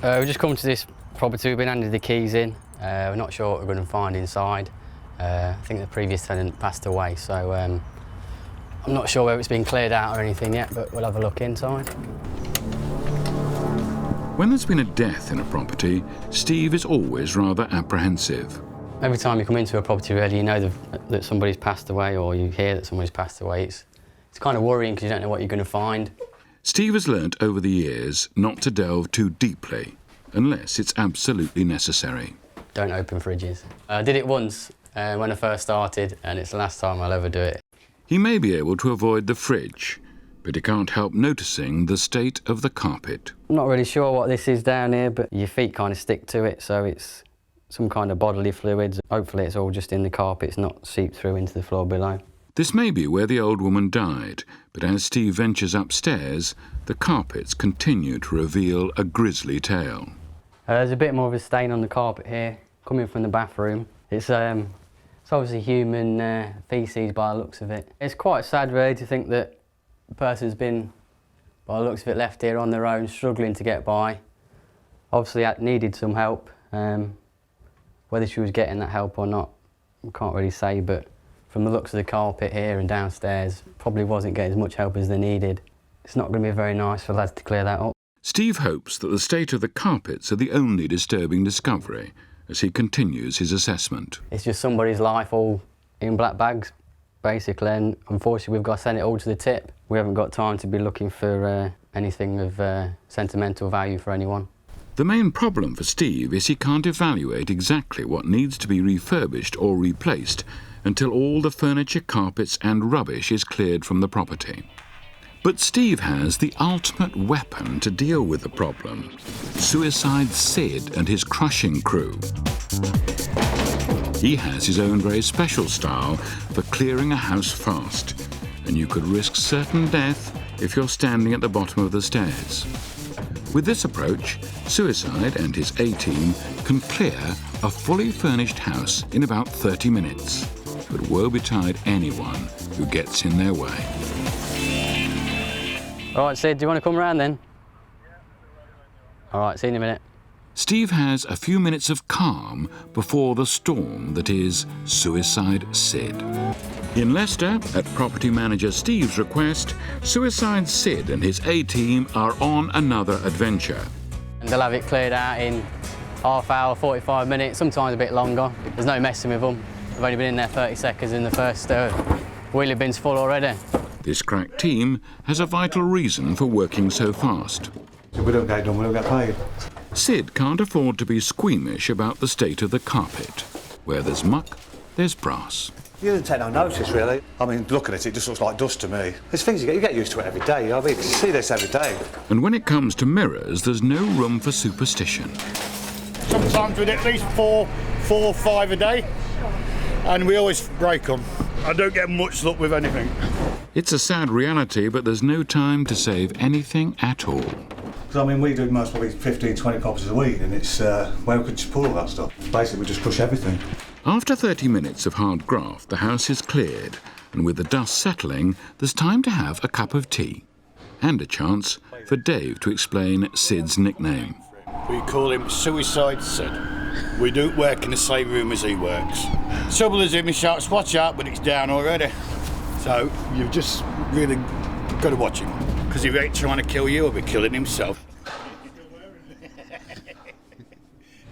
We've just come to this property, we've been handed the keys in. We're not sure what we're going to find inside. I think the previous tenant passed away, so I'm not sure whether it's been cleared out or anything yet, but we'll have a look inside. When there's been a death in a property, Steve is always rather apprehensive. Every time you come into a property, really, you know that somebody's passed away, or you hear that somebody's passed away. It's kind of worrying because you don't know what you're going to find. Steve has learnt over the years not to delve too deeply, unless it's absolutely necessary. Don't open fridges. I did it once when I first started, and it's the last time I'll ever do it. He may be able to avoid the fridge, but he can't help noticing the state of the carpet. I'm not really sure what this is down here, but your feet kind of stick to it, so it's some kind of bodily fluids. Hopefully it's all just in the carpet, it's not seeped through into the floor below. This may be where the old woman died, but as Steve ventures upstairs, the carpets continue to reveal a grisly tale. There's a bit more of a stain on the carpet here, coming from the bathroom. It's obviously human faeces by the looks of it. It's quite sad really to think that the person's been, by the looks of it, left here on their own, struggling to get by. Obviously needed some help. Whether she was getting that help or not, I can't really say, but from the looks of the carpet here and downstairs, probably wasn't getting as much help as they needed. It's not going to be very nice for lads to clear that up. Steve hopes that the state of the carpets are the only disturbing discovery as he continues his assessment. It's just somebody's life all in black bags, basically, and unfortunately we've got to send it all to the tip. We haven't got time to be looking for anything of sentimental value for anyone. The main problem for Steve is he can't evaluate exactly what needs to be refurbished or replaced until all the furniture, carpets and rubbish is cleared from the property. But Steve has the ultimate weapon to deal with the problem: Suicide Sid and his crushing crew. He has his own very special style for clearing a house fast, and you could risk certain death if you're standing at the bottom of the stairs. With this approach, Suicide and his A-team can clear a fully furnished house in about 30 minutes. But woe betide anyone who gets in their way. All right, Sid, do you want to come round then? All right, see you in a minute. Steve has a few minutes of calm before the storm that is Suicide Sid. In Leicester, at property manager Steve's request, Suicide Sid and his A-team are on another adventure. And they'll have it cleared out in half hour, 45 minutes, sometimes a bit longer. There's no messing with them. I've only been in there 30 seconds and the first wheelie bin's full already. This crack team has a vital reason for working so fast. If we don't get it done, we don't get paid. Sid can't afford to be squeamish about the state of the carpet. Where there's muck, there's brass. You didn't take no notice, really. I mean, looking at it, it just looks like dust to me. There's things you get used to it every day. I mean, you see this every day. And when it comes to mirrors, there's no room for superstition. Sometimes we do at least four or five a day, and we always break them. I don't get much luck with anything. It's a sad reality, but there's no time to save anything at all. Because, I mean, we do most probably 15, 20 properties a week, and it's where we could just pull all that stuff. Basically, we just crush everything. After 30 minutes of hard graft, the house is cleared, and with the dust settling, there's time to have a cup of tea. And a chance for Dave to explain Sid's nickname. We call him Suicide Sid. We don't work in the same room as he works. Trouble is, him, he shouts, watch out, but it's down already. So you've just really got to watch him, because if he ain't trying to kill you, he'll be killing himself.